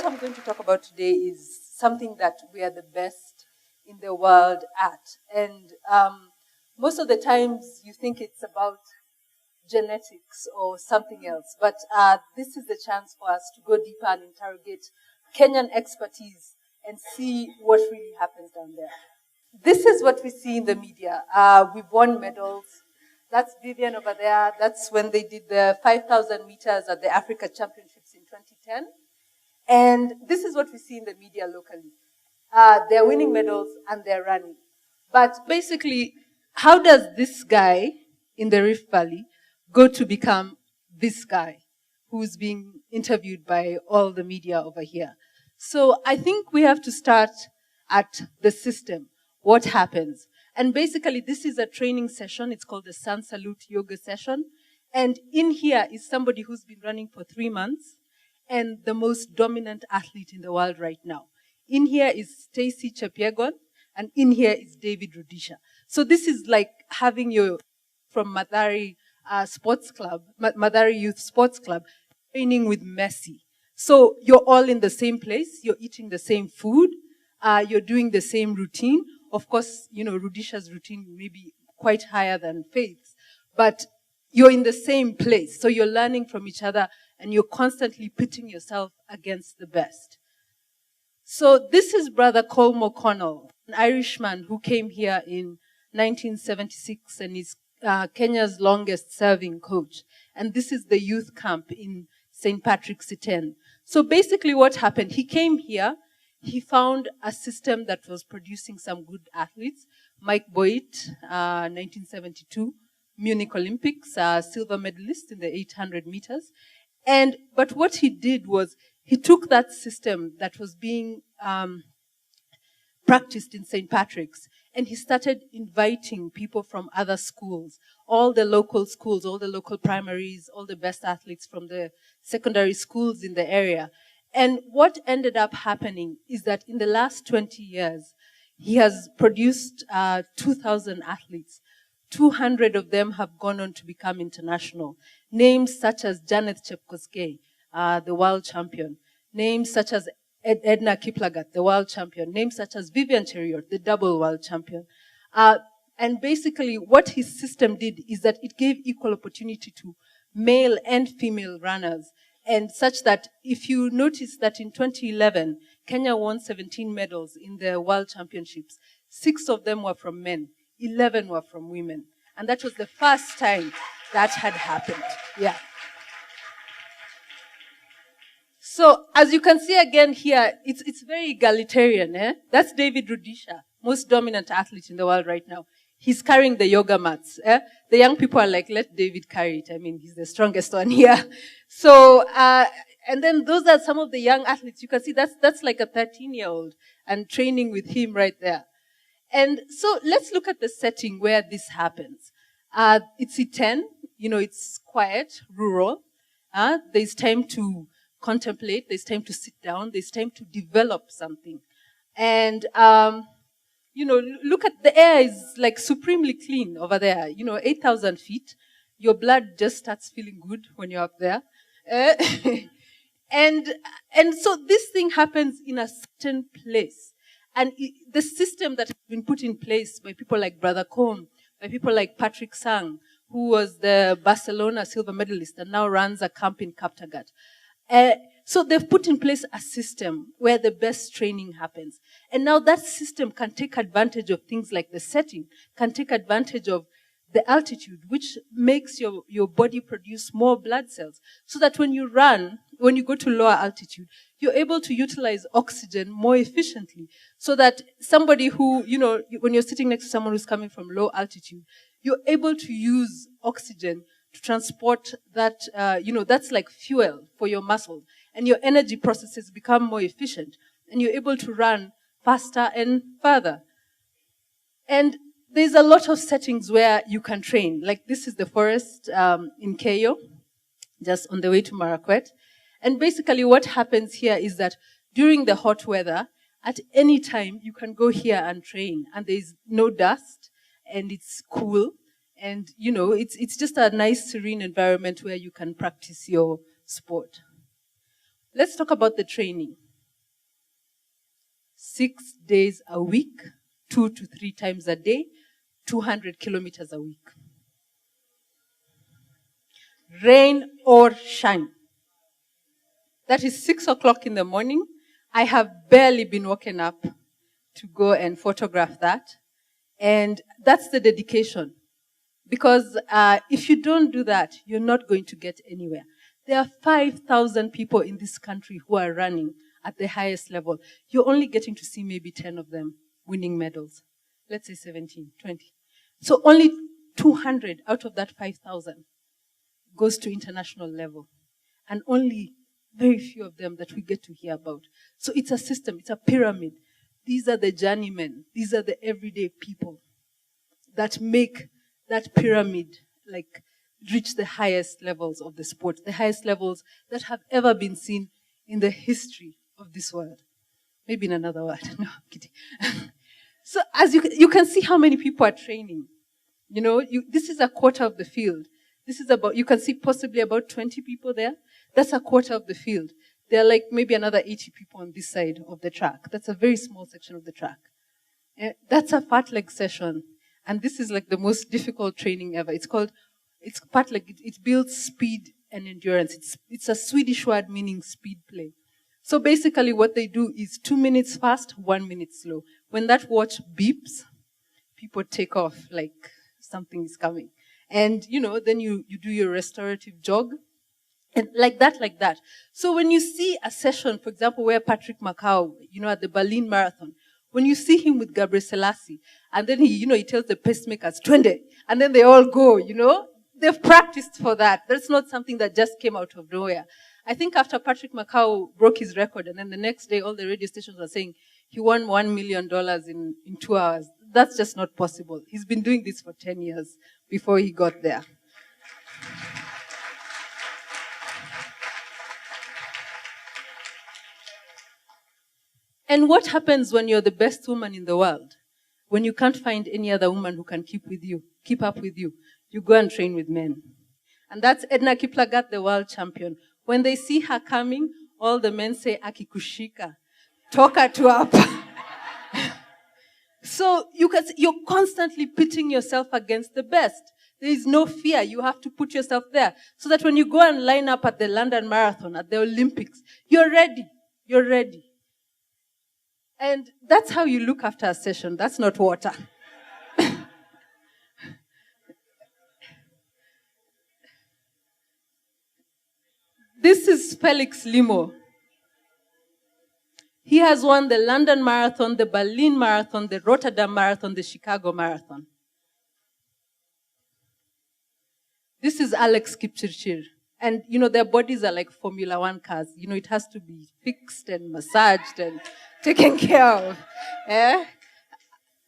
I'm going to talk about today is something that we are the best in the world at. And most of the times you think it's about genetics or something else. But this is the chance for us to go deeper and interrogate Kenyan expertise and see what really happens down there. This is what we see in the media. We've won medals. That's Vivian over there. That's when they did the 5,000 meters at the Africa Championships in 2010. And this is what we see in the media locally. They're winning medals and they're running. But basically, how does this guy in the Rift Valley go to become this guy who's being interviewed by all the media over here? So I think we have to start at the system. What happens? And basically, this is a training session. It's called the Sun Salute Yoga session. And in here is somebody who's been running for 3 months and the most dominant athlete in the world right now. In here is Stacy Chepyegon, and in here is David Rudisha. So this is like having you from Mathari Sports Club, Mathari Youth Sports Club, training with Messi. So you're all in the same place. You're eating the same food. You're doing the same routine. Of course, you know, Rudisha's routine may be quite higher than Faith's, but you're in the same place. So you're learning from each other and you're constantly pitting yourself against the best. So this is Brother Colm O'Connell, an Irishman who came here in 1976 and is Kenya's longest serving coach. And this is the youth camp in St. Patrick's Iten. So basically what happened, he came here, he found a system that was producing some good athletes. Mike Boit, 1972, Munich Olympics, silver medalist in the 800 meters. But what he did was, he took that system that was being practiced in St. Patrick's, and he started inviting people from other schools, all the local schools, all the local primaries, all the best athletes from the secondary schools in the area. And what ended up happening is that in the last 20 years, he has produced 2,000 athletes. 200 of them have gone on to become international. Names such as Janet Chepkosgei, the world champion. Names such as Edna Kiplagat, the world champion. Names such as Vivian Cheruiyot, the double world champion. And basically what his system did is that it gave equal opportunity to male and female runners. And such that if you notice that in 2011, Kenya won 17 medals in the world championships. 6 of them were from men, 11 were from women. And that was the first time that had happened. Yeah. So as you can see again here, it's very egalitarian. That's David Rudisha, most dominant athlete in the world right now. He's carrying the yoga mats. The young people are like, let David carry it. I mean, he's the strongest one here. So, and then those are some of the young athletes. You can see that's like a 13-year-old and training with him right there. And so let's look at the setting where this happens. It's Iten, you know, it's quiet, rural. There's time to contemplate, there's time to sit down, there's time to develop something. And, you know, look at the air is like supremely clean over there. You know, 8,000 feet. Your blood just starts feeling good when you're up there. And so this thing happens in a certain place. And the system that has been put in place by people like Brother Colm, by people like Patrick Sang, who was the Barcelona silver medalist and now runs a camp in Kaptagat. So they've put in place a system where the best training happens. And now that system can take advantage of things like the setting, can take advantage of the altitude, which makes your body produce more blood cells. So that when you run, when you go to lower altitude, you're able to utilize oxygen more efficiently. So that somebody who, you know, when you're sitting next to someone who's coming from low altitude, you're able to use oxygen to transport that, you know, that's like fuel for your muscles. And your energy processes become more efficient. And you're able to run faster and further. And there's a lot of settings where you can train. Like this is the forest in Keyo, just on the way to Marakwet. And basically what happens here is that during the hot weather, at any time, you can go here and train. And there's no dust, and it's cool. And, you know, it's just a nice, serene environment where you can practice your sport. Let's talk about the training. 6 days a week, 2 to 3 times a day, 200 kilometers a week. Rain or shine. That is 6 o'clock in the morning. I have barely been woken up to go and photograph that. And that's the dedication. Because if you don't do that, you're not going to get anywhere. There are 5,000 people in this country who are running at the highest level. You're only getting to see maybe 10 of them winning medals. Let's say 17, 20. So only 200 out of that 5,000 goes to international level. And only very few of them that we get to hear about. So it's a system, it's a pyramid. These are the journeymen. These are the everyday people that make that pyramid like reach the highest levels of the sport, the highest levels that have ever been seen in the history of this world. Maybe in another word. No, I'm kidding. So as you can see how many people are training. You know, this is a quarter of the field. This is about, you can see possibly about 20 people there. That's a quarter of the field. There are like maybe another 80 people on this side of the track. That's a very small section of the track. That's a fartlek session. And this is like the most difficult training ever. It's fartlek. It builds speed and endurance. It's a Swedish word meaning speed play. So basically what they do is 2 minutes fast, 1 minute slow. When that watch beeps, people take off like something is coming. And, you know, then you do your restorative jog. And like that. So when you see a session, for example, where Patrick Macau, you know, at the Berlin Marathon, when you see him with Gabriel Selassie, and then he tells the pacemakers, 20, and then they all go, you know, they've practiced for that. That's not something that just came out of nowhere. I think after Patrick Macau broke his record, and then the next day all the radio stations were saying he won $1 million in 2 hours. That's just not possible. He's been doing this for 10 years before he got there. And what happens when you're the best woman in the world? When you can't find any other woman who can keep up with you, you go and train with men. And that's Edna Kiplagat, the world champion. When they see her coming, all the men say, Akikushika, talk her to up. So you're constantly pitting yourself against the best. There is no fear. You have to put yourself there. So that when you go and line up at the London Marathon, at the Olympics, you're ready. You're ready. And that's how you look after a session. That's not water. This is Felix Limo. He has won the London Marathon, the Berlin Marathon, the Rotterdam Marathon, the Chicago Marathon. This is Alex Kipchirchir. And, you know, their bodies are like Formula One cars. You know, it has to be fixed and massaged and taken care of.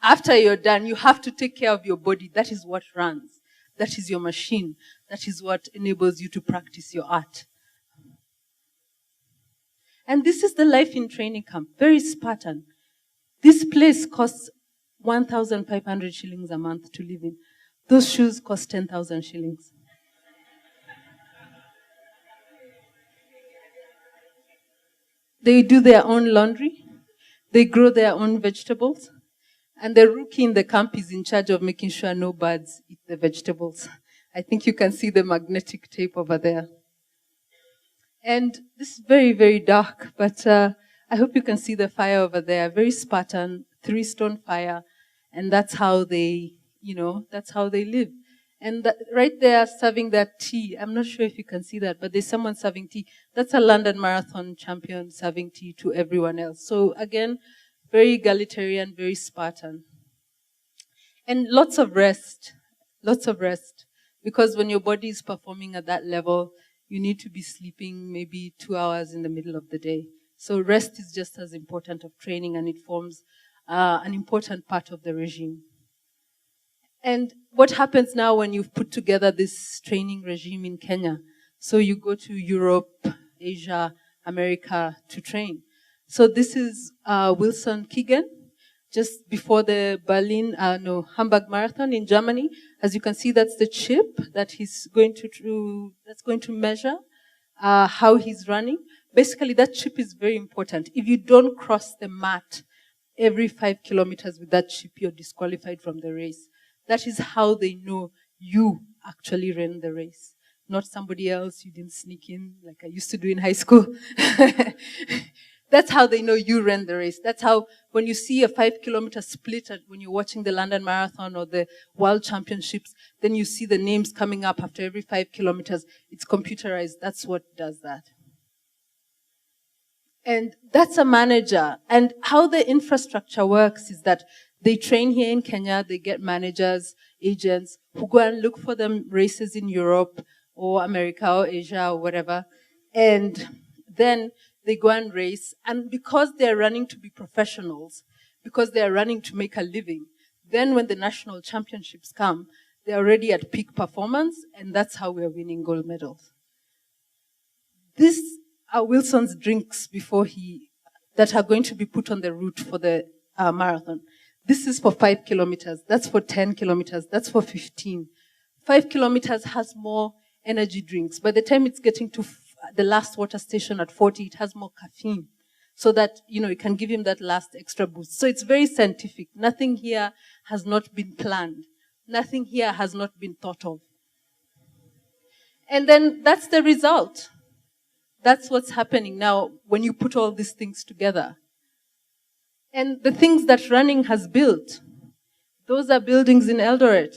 After you're done, you have to take care of your body. That is what runs. That is your machine. That is what enables you to practice your art. And this is the life in training camp. Very Spartan. This place costs 1,500 shillings a month to live in. Those shoes cost 10,000 shillings. They do their own laundry. They grow their own vegetables. And the rookie in the camp is in charge of making sure no birds eat the vegetables. I think you can see the magnetic tape over there. And this is very, very dark, but I hope you can see the fire over there. Very Spartan, 3-stone fire. And that's how they, that's how they live. And right there serving that tea, I'm not sure if you can see that, but there's someone serving tea. That's a London Marathon champion serving tea to everyone else. So again, very egalitarian, very Spartan. And lots of rest. Because when your body is performing at that level, you need to be sleeping maybe 2 hours in the middle of the day. So rest is just as important of training, and it forms an important part of the regime. And what happens now when you've put together this training regime in Kenya? So you go to Europe, Asia, America to train. So this is Wilson Keegan, just before the Hamburg Marathon in Germany. As you can see, that's the chip that he's going to measure how he's running. Basically, that chip is very important. If you don't cross the mat every 5 kilometers with that chip, you're disqualified from the race. That is how they know you actually ran the race, not somebody else you didn't sneak in like I used to do in high school. That's how they know you ran the race. That's how, when you see a 5 kilometer split when you're watching the London Marathon or the World Championships, then you see the names coming up after every 5 kilometers. It's computerized. That's what does that. And that's a manager. And how the infrastructure works is that they train here in Kenya, they get managers, agents, who go and look for them races in Europe or America or Asia or whatever. And then they go and race. And because they're running to be professionals, because they're running to make a living, then when the national championships come, they're already at peak performance, and that's how we're winning gold medals. These are Wilson's drinks that are going to be put on the route for the marathon. This is for 5 kilometers. That's for 10 kilometers. That's for 15. 5 kilometers has more energy drinks. By the time it's getting to the last water station at 40, it has more caffeine. So that, it can give him that last extra boost. So it's very scientific. Nothing here has not been planned. Nothing here has not been thought of. And then that's the result. That's what's happening now when you put all these things together. And the things that running has built, those are buildings in Eldoret,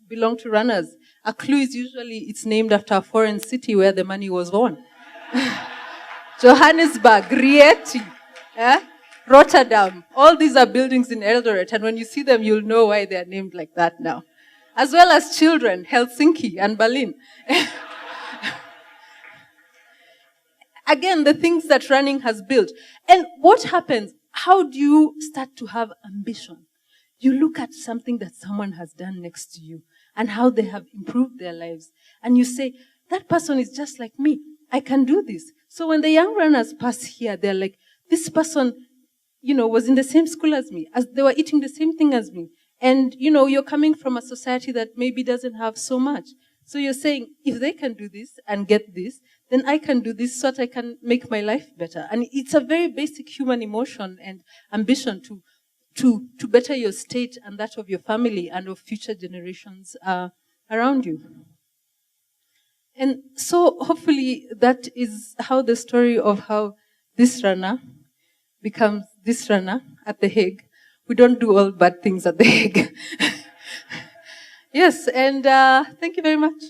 belong to runners. A clue is usually, it's named after a foreign city where the money was won. Johannesburg, Rieti, Rotterdam. All these are buildings in Eldoret. And when you see them, you'll know why they're named like that now. As well as children, Helsinki and Berlin. Again, the things that running has built. And what happens? How do you start to have ambition? You look at something that someone has done next to you and how they have improved their lives. And you say, that person is just like me. I can do this. So when the young runners pass here, they're like, this person, was in the same school as me, as they were eating the same thing as me. And, you're coming from a society that maybe doesn't have so much. So you're saying, if they can do this and get this, then I can do this so that I can make my life better. And it's a very basic human emotion and ambition to better your state and that of your family and of future generations around you. And so hopefully that is how the story of how this runner becomes this runner at The Hague. We don't do all bad things at The Hague. Yes, and thank you very much.